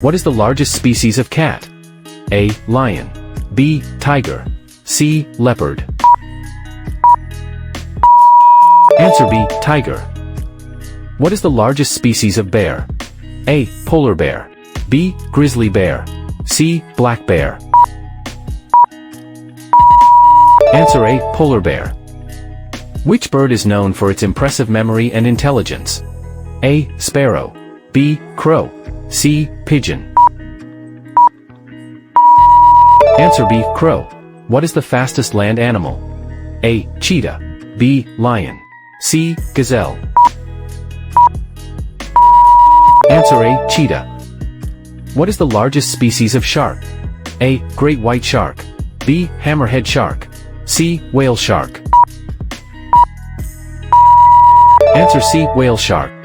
What is the largest species of cat? A. Lion. B. Tiger. C. Leopard. Answer B. Tiger. What is the largest species of bear? A. Polar bear. B. Grizzly bear. C. Black bear. Answer A. Polar bear. Which bird is known for its impressive memory and intelligence? A. Sparrow. B. Crow. C. Pigeon. Answer B. Crow. What is the fastest land animal? A. Cheetah. B. Lion. C. Gazelle. Answer A. Cheetah. What is the largest species of shark? A. Great white shark. B. Hammerhead shark. C. Whale shark. Answer C. Whale shark.